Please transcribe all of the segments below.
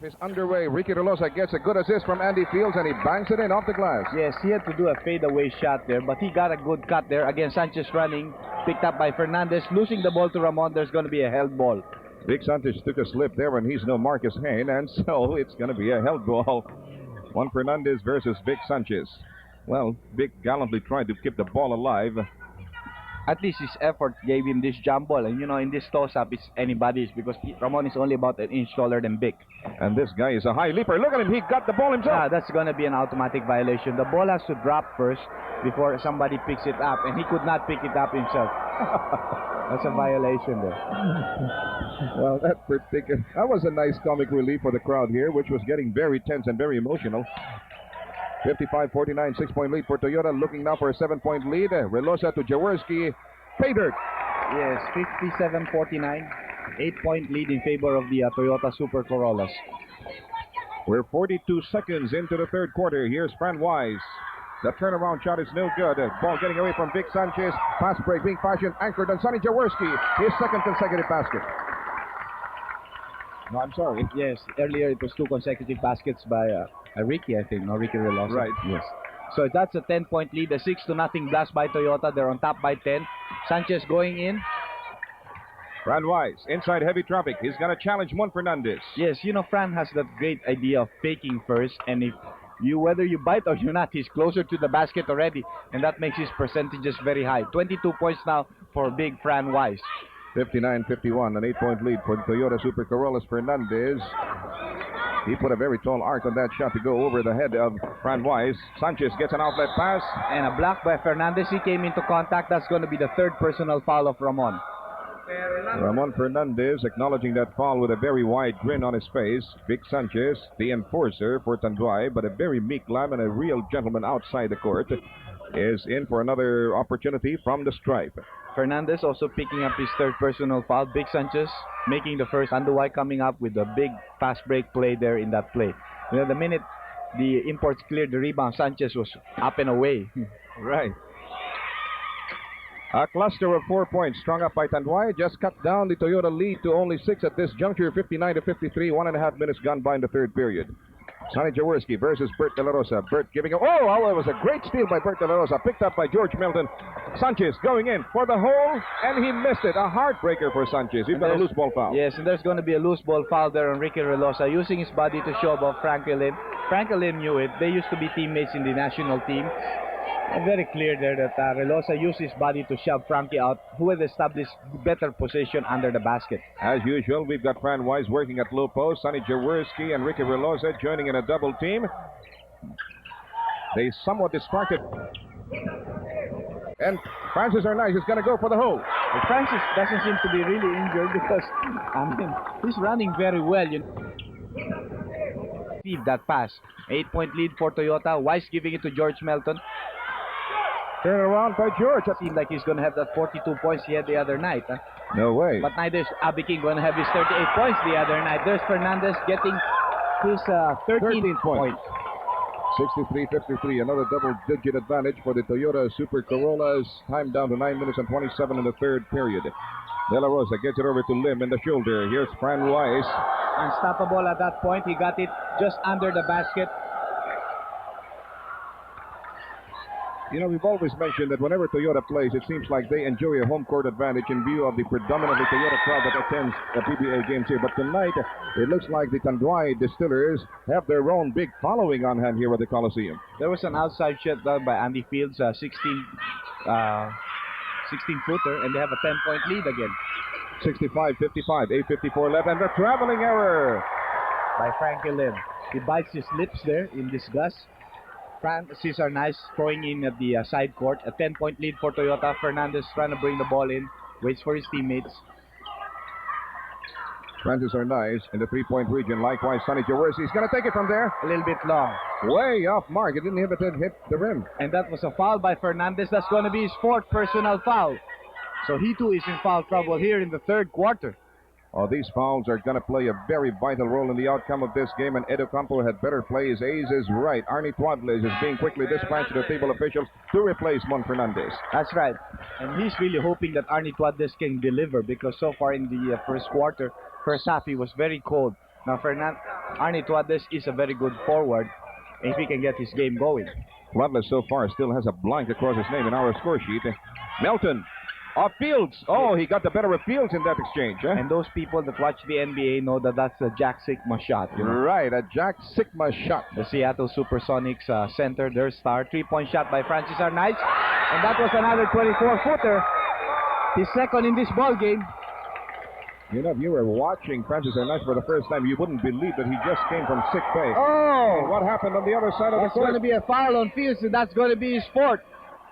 half is underway. Ricky Relosa gets a good assist from Andy Fields and he banks it in off the glass. Yes, he had to do a fadeaway shot there, but he got a good cut there. Again, Sanchez running, picked up by Fernandez, losing the ball to Ramon. There's going to be a held ball. Vic Sanchez took a slip there, and he's no Marcus Hayne, and so it's going to be a held ball. Juan Fernandez versus Vic Sanchez. Well, Vic gallantly tried to keep the ball alive. At least his effort gave him this jump ball. And, you know, in this toss-up, it's anybody's because Ramon is only about an inch taller than Vic. And this guy is a high leaper. Look at him. He got the ball himself. Yeah, that's going to be an automatic violation. The ball has to drop first before somebody picks it up, and he could not pick it up himself. That's a violation there. Well, that was a nice comic relief for the crowd here, which was getting very tense and very emotional. 55-49, 6-point lead for Toyota, looking now for a 7-point lead. Relosa to Jaworski. Pay dirt. Yes, 57-49, 8-point lead in favor of the Toyota Super Corollas. We're 42 seconds into the third quarter. Here's Fran Wise. The turnaround shot is no good. Ball getting away from Vic Sanchez. Pass break being fashioned, anchored on Sonny Jaworski. His second consecutive basket. No, I'm sorry. Yes, earlier it was 2 consecutive baskets by Ricky, I think. No, Ricky Relosa. Right. Yes. So that's a 10-point lead. A 6-0 blast by Toyota. They're on top by 10. Sanchez going in. Fran Wise, inside heavy traffic. He's going to challenge Juan Fernandez. Yes, you know, Fran has that great idea of faking first. And if whether you bite or you're not, he's closer to the basket already. And that makes his percentages very high. 22 points now for big Fran Wise. 59-51, an 8-point lead for Toyota Super Corollas. Fernandez, he put a very tall arc on that shot to go over the head of Fran Wise. Sanchez gets an outlet pass. And a block by Fernandez. He came into contact. That's going to be the third personal foul of Ramon. Ramon Fernandez acknowledging that foul with a very wide grin on his face. Vic Sanchez, the enforcer for Tanduay, but a very meek lamb and a real gentleman outside the court, is in for another opportunity from the stripe. Fernandez also picking up his third personal foul. Vic Sanchez making the first. Tanduay coming up with a big fast break play there in that play. You know, the minute the imports cleared the rebound, Sanchez was up and away. Right. A cluster of 4 points strung up by Tanduay just cut down the Toyota lead to only 6 at this juncture, 59-53, 1.5 minutes gone by in the third period. Sonny Jaworski versus Bert De La Rosa. Bert giving it. Oh, it was a great steal by Bert De La Rosa. Picked up by George Milton. Sanchez going in for the hole, and he missed it. A heartbreaker for Sanchez. He's got a loose ball foul. Yes, and there's going to be a loose ball foul there on Ricky Relosa, using his body to show off Franklin. Franklin knew it. They used to be teammates in the national team. And very clear there that Relosa used his body to shove Frankie out, who had established better position under the basket. As usual, we've got Fran Wise working at low post. Sonny Jaworski and Ricky Relosa joining in a double team. They somewhat distracted. And Francis Arnaiz is going to go for the hole. Well, Francis doesn't seem to be really injured because, he's running very well. Received that pass. 8-point lead for Toyota. Wise giving it to George Melton. Turn around by George. It seemed like he's going to have that 42 points he had the other night. No way. But neither is Abby King going to have his 38 points the other night. There's Fernandez getting his 13 points. 63-53, another double-digit advantage for the Toyota Super Corollas. Time down to 9 minutes and 27 in the third period. De La Rosa gets it over to Lim in the shoulder. Here's Fran Wise. Unstoppable at that point. He got it just under the basket. You know, we've always mentioned that whenever Toyota plays, it seems like they enjoy a home court advantage in view of the predominantly Toyota crowd that attends the PBA games here. But tonight, it looks like the Tanduay Distillers have their own big following on hand here at the Coliseum. There was an outside shot done by Andy Fields, 16-footer, and they have a 10-point lead again. 65-55, 8:54 left, and the traveling error by Frankie Lim. He bites his lips there in disgust. Francis Arnaiz throwing in at the side court. A 10-point lead for Toyota. Fernandez trying to bring the ball in. Waits for his teammates. Francis Arnaiz in the three-point region. Likewise, Sonny Jaworski is going to take it from there. A little bit long. Way off mark. It didn't hit the rim. And that was a foul by Fernandez. That's going to be his fourth personal foul. So he too is in foul trouble here in the third quarter. Oh, these fouls are going to play a very vital role in the outcome of this game, and Edo Campo had better play. His ace is right. Arnie Tuadles is being quickly dispatched to the table officials to replace Mon Fernandez. That's right. And he's really hoping that Arnie Tuadles can deliver, because so far in the first quarter, first half, he was very cold. Now, Arnie Tuades is a very good forward if he can get his game going. Floodless so far still has a blank across his name in our score sheet. Melton. Off Fields. Oh, he got the better of Fields in that exchange. Huh? And those people that watch the NBA know that that's a Jack Sigma shot. You know? Right, a Jack Sigma shot. The Seattle Supersonics center, their star. 3-point shot by Francis Arnaiz. And that was another 24-footer. His second in this ball game. You know, if you were watching Francis Arnaiz for the first time, you wouldn't believe that he just came from sick bay. Oh! And what happened on the other side of the That's court? going to be a foul on Fields, and that's going to be his fourth.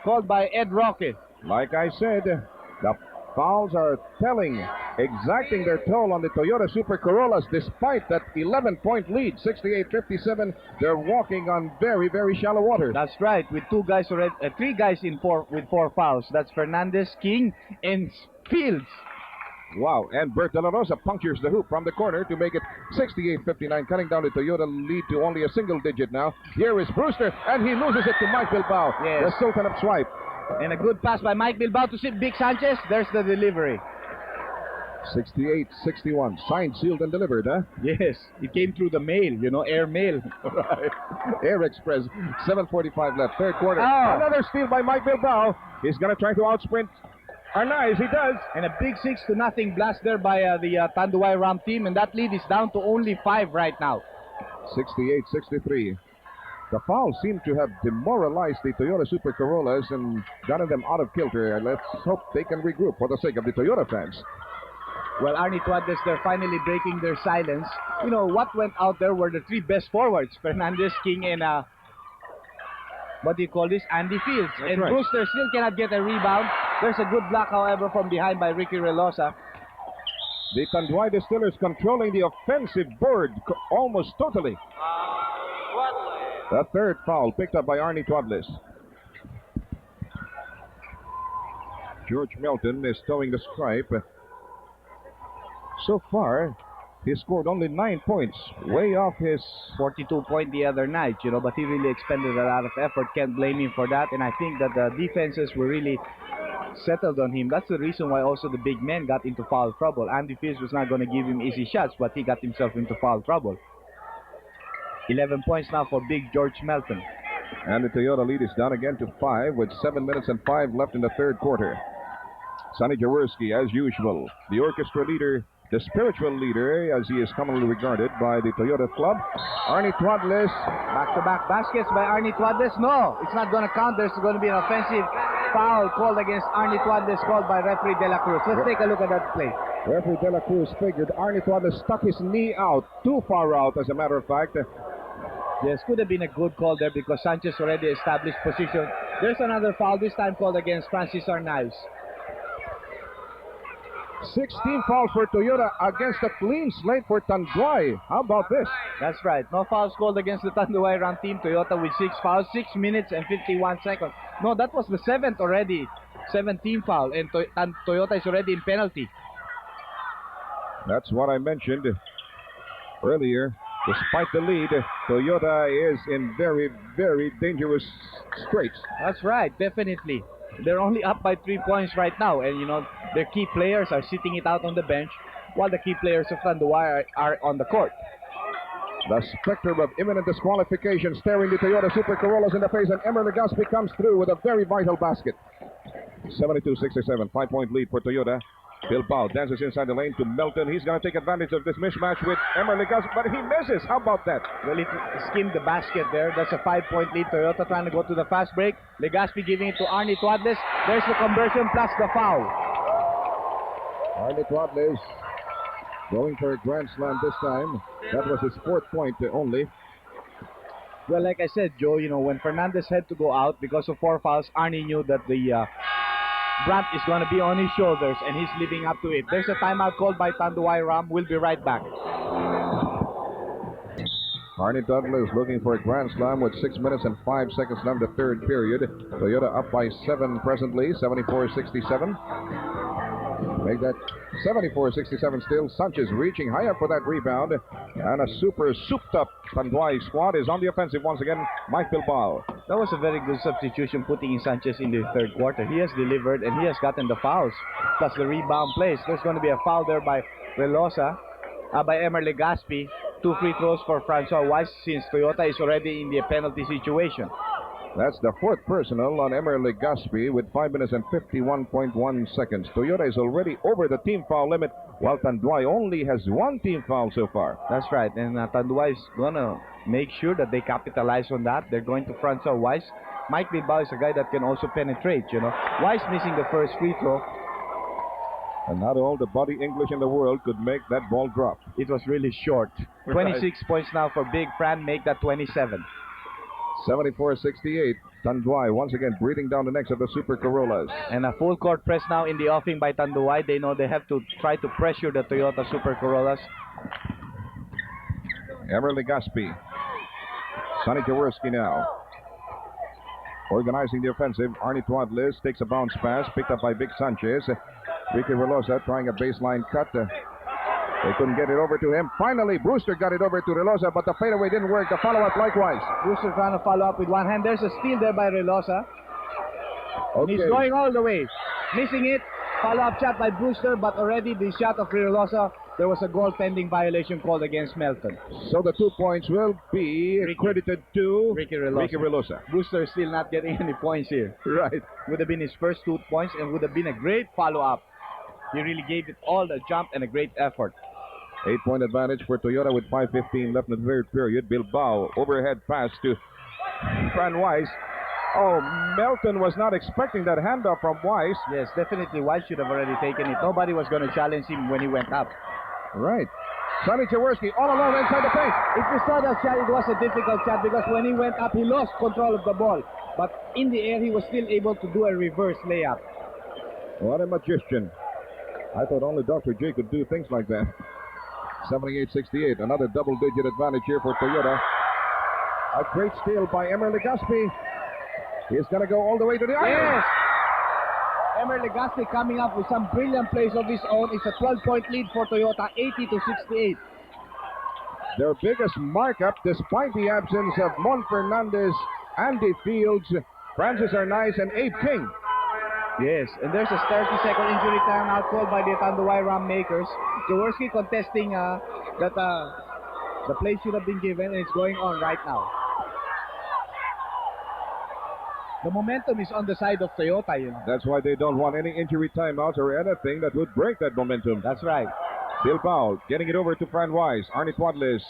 Called by Ed Roque. Like I said, the fouls are telling, exacting their toll on the Toyota Super Corollas despite that 11-point lead, 68-57. They're walking on very, very shallow water. That's right, with three guys with four fouls. That's Fernandez, King, and Fields. Wow, and Bert De La Rosa punctures the hoop from the corner to make it 68-59, cutting down the Toyota lead to only a single digit now. Here is Brewster, and he loses it to Mike Bilbao, yes. the Sultan of Swipe. And a good pass by Mike Bilbao to Big Sanchez. There's the delivery. 68-61. Signed, sealed, and delivered, huh? Yes, it came through the mail, air mail. Right. Air Express. 7:45 left, third quarter. Oh. Another steal by Mike Bilbao. He's going to try to outsprint Arnaiz. He does. And a big 6-0 blast there by the Tanduay Ram team. And that lead is down to only 5 right now. 68-63. The fouls seem to have demoralized the Toyota Super Corollas and gotten them out of kilter. Let's hope they can regroup for the sake of the Toyota fans. Well, Arnie Tuades, they're finally breaking their silence. What went out there were the 3 best forwards, Fernandez, King, and Andy Fields. That's and right. Brewster still cannot get a rebound. There's a good block, however, from behind by Ricky Relosa. The Tanduay Distillers controlling the offensive board almost totally. The third foul picked up by Arnie Tuades. George Melton is towing the stripe. So far, he scored only 9 points, way off his 42-point the other night, but he really expended a lot of effort. Can't blame him for that. And I think that the defenses were really settled on him. That's the reason why also the big men got into foul trouble. Andy Fields was not going to give him easy shots, but he got himself into foul trouble. 11 points now for big George Melton. And the Toyota lead is down again to 5 with 7 minutes and 5 left in the third quarter. Sonny Jaworski, as usual, the orchestra leader, the spiritual leader, as he is commonly regarded by the Toyota club. Arnie Tuades. Back-to-back baskets by Arnie Tuades. No, it's not going to count. There's going to be an offensive foul called against Arnie Tuades, called by referee De La Cruz. Let's take a look at that play. Referee De La Cruz figured Arnie Tuades stuck his knee out, too far out, as a matter of fact. Yes, could have been a good call there because Sanchez already established position. There's another foul, this time called against Francis Arnaiz. 16 fouls for Toyota against a clean slate for Tanduay. How about this? That's right. No fouls called against the Tanduay Ram team. Toyota with 6 fouls, 6 minutes and 51 seconds. No, that was the 7th already. 17 foul, and Toyota is already in penalty. That's what I mentioned earlier. Despite the lead, Toyota is in very, very dangerous straits. That's right, definitely. They're only up by 3 points right now, and their key players are sitting it out on the bench, while the key players of Tanduay are on the court. The specter of imminent disqualification staring the Toyota Super Corollas in the face, and Emer Legaspi comes through with a very vital basket. 72-67, 5-point lead for Toyota. Bilbao dances inside the lane to Melton. He's going to take advantage of this mismatch with Emer Legaspi, but he misses. How about that? Well, it skimmed the basket there. That's a 5-point lead. Toyota trying to go to the fast break. Legaspi giving it to Arnie Tuades. There's the conversion plus the foul. Arnie Tuades going for a grand slam this time. That was his 4th point only. Well, like I said, Joe, when Fernandez had to go out because of 4 fouls, Arnie knew that the brunt is going to be on his shoulders, and he's living up to it. There's a timeout called by Tanduay Ram. We'll be right back. Arnie Tuades looking for a grand slam with 6 minutes and 5 seconds left in the third period. Toyota up by 7 presently, 74-67. Make that 74-67 still. Sanchez reaching high up for that rebound. And a super souped-up Tanduay squad is on the offensive once again. Mike Bilbao. That was a very good substitution, putting in Sanchez in the third quarter. He has delivered, and he has gotten the fouls, plus the rebound plays. There's going to be a foul there by Relosa. by Emer Legaspi. 2 free throws for Francois Weiss since Toyota is already in the penalty situation. That's the fourth personal on Emer Legaspi with 5 minutes and 51.1 seconds. Toyota is already over the team foul limit, while Tanduay only has 1 team foul so far. That's right, and Tanduay is going to make sure that they capitalize on that. They're going to Francois Weiss. Mike Bilbao is a guy that can also penetrate, you know. Weiss missing the first free throw. And not all the body English in the world could make that ball drop. It was really short. 26 points now for Big Fran, make that 27. 74-68. Tanduay once again breathing down the necks of the Super Corollas. And a full court press now in the offing by Tanduay. They know they have to try to pressure the Toyota Super Corollas. Emer Legaspi. Sonny Jaworski now. Organizing the offensive. Arnie Tuadlis takes a bounce pass, picked up by Vic Sanchez. Ricky Relosa trying a baseline cut. They couldn't get it over to him. Finally, Brewster got it over to Relosa, but the fadeaway didn't work. The follow-up likewise. Brewster trying to follow up with one hand. There's a steal there by Relosa. And he's going all the way. Missing it. Follow-up shot by Brewster, but already the shot of Relosa, there was a goaltending violation called against Melton. So the 2 points will be credited to Ricky Relosa. Brewster is still not getting any points here. Right. Would have been his first 2 points and would have been a great follow-up. He really gave it all the jump and a great effort. 8-point advantage for Toyota with 5:15 left in the third period. Bilbao overhead pass to Fran Weiss. Oh, Melton was not expecting that handoff from Weiss. Yes, definitely Weiss should have already taken it. Nobody was going to challenge him when he went up. Right. Sonny Jaworski all alone inside the paint. If you saw that shot, it was a difficult shot because when he went up, he lost control of the ball. But in the air, he was still able to do a reverse layup. What a magician. I thought only Dr. J could do things like that. 78-68. Another double-digit advantage here for Toyota. A great steal by Emer Legaspi. He's going to go all the way to the iron. Yes! Emer Legaspi coming up with some brilliant plays of his own. It's a 12-point lead for Toyota, 80-68. Their biggest markup, despite the absence of Mon Fernandez, Andy Fields, Francis Arnaiz, and Abe King. Yes, and there's a 30-second injury timeout called by the Tanduay Ram makers. Jaworski contesting that the play should have been given, and it's going on right now. The momentum is on the side of Toyota, you know. That's why they don't want any injury timeouts or anything that would break that momentum. That's right. Bilbao getting it over to Fran Weiss. Arnie Tuadlis.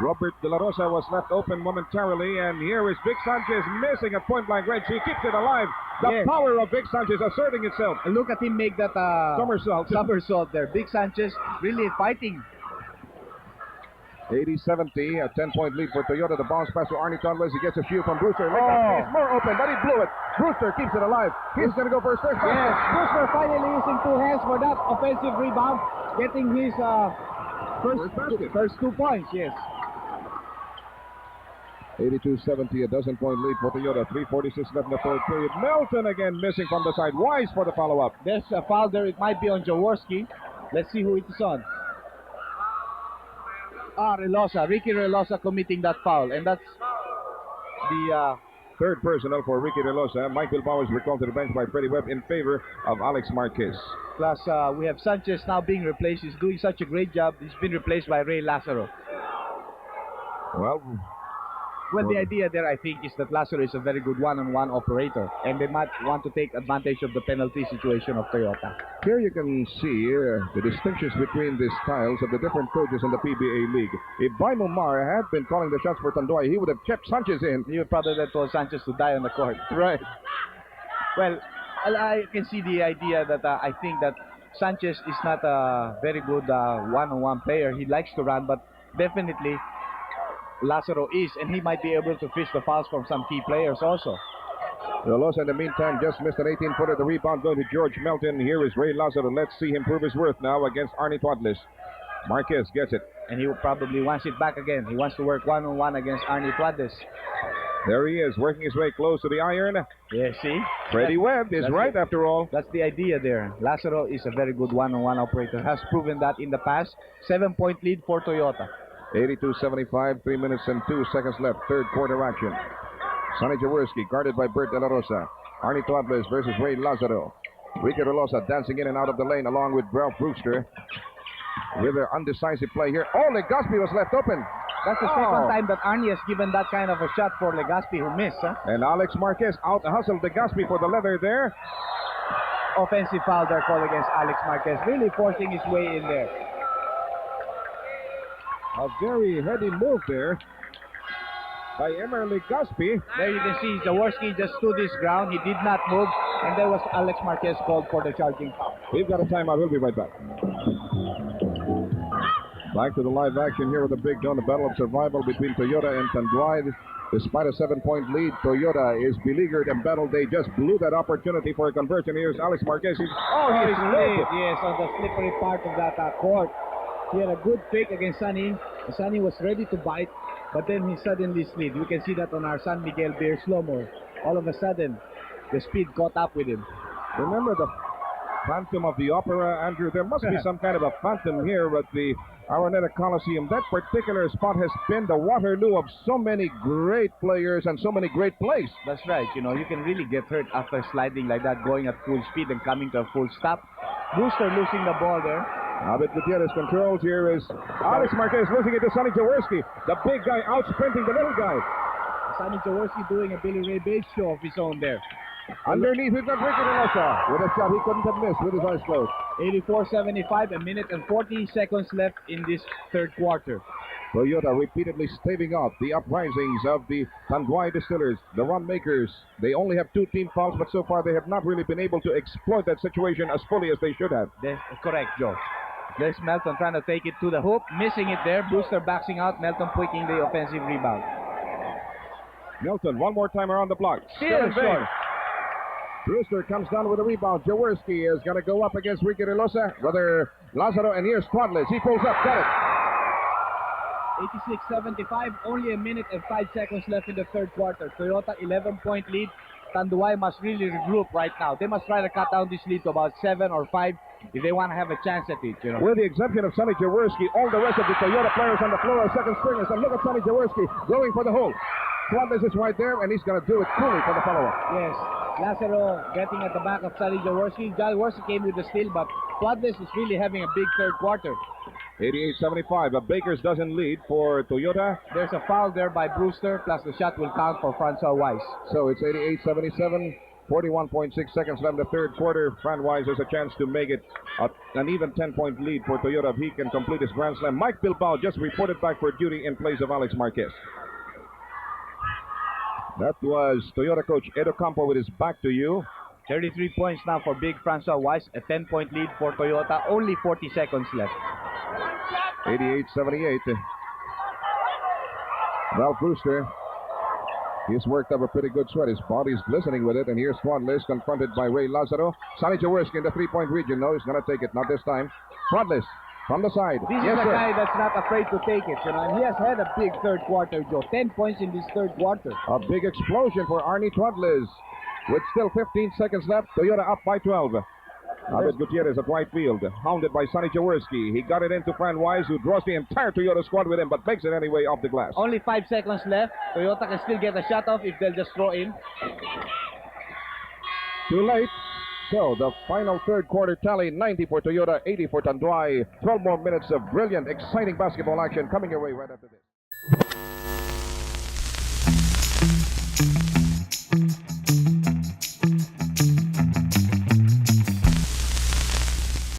Robert De La Rosa was left open momentarily, and here is Vic Sanchez missing at point-blank range. He keeps it alive. The power of Vic Sanchez asserting itself. And look at him make that somersault there. Vic Sanchez really fighting. 80-70, a 10-point lead for Toyota. The bounce pass to Arnie Tuadlis. He gets a few from Brewster. He's more open, but he blew it. Brewster keeps it alive. He's going to go for his first. Yes, Brewster finally using 2 hands for that offensive rebound, getting his first 2 points. Yes. 82-70, a dozen-point lead for Toyota. 3:46 left in the third period. Melton again missing from the side. Weiss for the follow-up. There's a foul there. It might be on Jaworski. Let's see who it is on. Relosa. Ricky Relosa committing that foul. And that's the third personal for Ricky Relosa. Mike Bilbao is recalled to the bench by Freddie Webb in favor of Alex Marquez. Plus, we have Sanchez now being replaced. He's doing such a great job. He's been replaced by Ray Lazaro. Well, the idea there, I think, is that Lazaro is a very good one-on-one operator, and they might want to take advantage of the penalty situation of Toyota. Here you can see the distinctions between the styles of the different coaches in the PBA League. If Baimo Mar had been calling the shots for Tanduay, he would have kept Sanchez in. He would probably have told Sanchez to die on the court. Right. Well, I can see the idea that I think that Sanchez is not a very good one-on-one player. He likes to run, but definitely Lazaro is, and he might be able to fish the fouls from some key players also. Relosa in the meantime just missed an 18-footer. The rebound going to George Melton. Here is Ray Lazaro. Let's see him prove his worth now against Arnie Tuadlis. Marquez gets it. And he probably wants it back again. He wants to work one-on-one against Arnie Tuadlis. There he is, working his way close to the iron. Yeah, see? Freddie Webb is right after all. That's the idea there. Lazaro is a very good one-on-one operator. Has proven that in the past. 7-point lead for Toyota. 82-75, 3 minutes and 2 seconds left. Third quarter action. Sonny Jaworski guarded by Bert De La Rosa. Arnie Tuadlis versus Ray Lazaro. Ricky Relosa dancing in and out of the lane along with Ralph Brewster. with their undecisive play here. Oh, Legazpi was left open. That's the second time that Arnie has given that kind of a shot for Legazpi who missed. Huh? And Alex Marquez out-hustled Legazpi for the leather there. Offensive foul there called against Alex Marquez, really forcing his way in there. A very heady move there by Emer Legazpi. There you can see Jaworski just stood his ground. He did not move, and there was Alex Marquez called for the charging foul. We've got a timeout. We'll be right back. Back to the live action here with a big gun, the battle of survival between Toyota and Tanduay. Despite a 7-point lead, Toyota is beleaguered and battled. They just blew that opportunity for a conversion. Here's Alex Marquez. He slipped, yes, on the slippery part of that court. He had a good pick against Sunny. Sunny was ready to bite, but then he suddenly slid. You can see that on our San Miguel beer slow-mo. All of a sudden, the speed caught up with him. Remember the Phantom of the Opera, Andrew? There must be some kind of a phantom here at the Araneta Coliseum. That particular spot has been the Waterloo of so many great players and so many great plays. That's right. You know, you can really get hurt after sliding like that, going at full speed and coming to a full stop. Brewster losing the ball there. Abed Gutierrez controls. Here is Alex Marquez losing it to Sonny Jaworski. The big guy out sprinting the little guy. Sonny Jaworski doing a Billy Ray Bates show of his own there. Underneath, we've got Ricky Relosa with a shot he couldn't have missed with his eyes closed. 84-75, a minute and 40 seconds left in this third quarter. Toyota repeatedly staving off the uprisings of the Tanduay Distillers, the run makers. They only have 2 team fouls, but so far they have not really been able to exploit that situation as fully as they should have. That's correct, Joe. There's Melton trying to take it to the hoop, missing it there. Brewster backing out, Melton picking the offensive rebound. Melton, one more time around the block. Still short. Brewster comes down with a rebound. Jaworski is going to go up against Ricky Relosa. Brother Lazaro, and here's Quadless. He pulls up, got it. 86-75, only a minute and 5 seconds left in the third quarter. Toyota 11-point lead. Tanduay must really regroup right now. They must try to cut down this lead to about 7 or 5 if they want to have a chance at it. You know. With the exception of Sonny Jaworski, all the rest of the Toyota players on the floor are second stringers. And look at Sonny Jaworski going for the hole. Quadless is right there, and he's going to do it coolly for the follow-up. Yes. Lazaro getting at the back of Sonny Jaworski. Jaworski came with the steal, but Quadless is really having a big third quarter. 88-75, a Baker's dozen lead for Toyota. There's a foul there by Brewster, plus the shot will count for Francois Weiss. So it's 88-77, 41.6 seconds left in the third quarter. Fran Weiss has a chance to make it an even 10-point lead for Toyota if he can complete his Grand Slam. Mike Bilbao just reported back for duty in place of Alex Marquez. That was Toyota coach Edo Campo with his back to you. 33 points now for big Francois Weiss, a 10-point lead for Toyota, only 40 seconds left. 88-78. Ralph Brewster, he's worked up a pretty good sweat. His body's glistening with it, and here's Quadless confronted by Ray Lazaro. Sonny Jaworski in the 3-point region. No, he's going to take it, not this time. Quadless from the side. This is a guy that's not afraid to take it, you know, and he has had a big third quarter, Joe. 10 points in this third quarter. A big explosion for Arnie Quadless. With still 15 seconds left, Toyota up by 12. Abed Gutierrez at right field, hounded by Sonny Jaworski. He got it into Fran Weiss, who draws the entire Toyota squad with him, but makes it anyway off the glass. Only 5 seconds left. Toyota can still get a shot off if they'll just throw in. Too late. So the final third quarter tally, 90 for Toyota, 80 for Tanduay. 12 more minutes of brilliant, exciting basketball action coming your way right after this.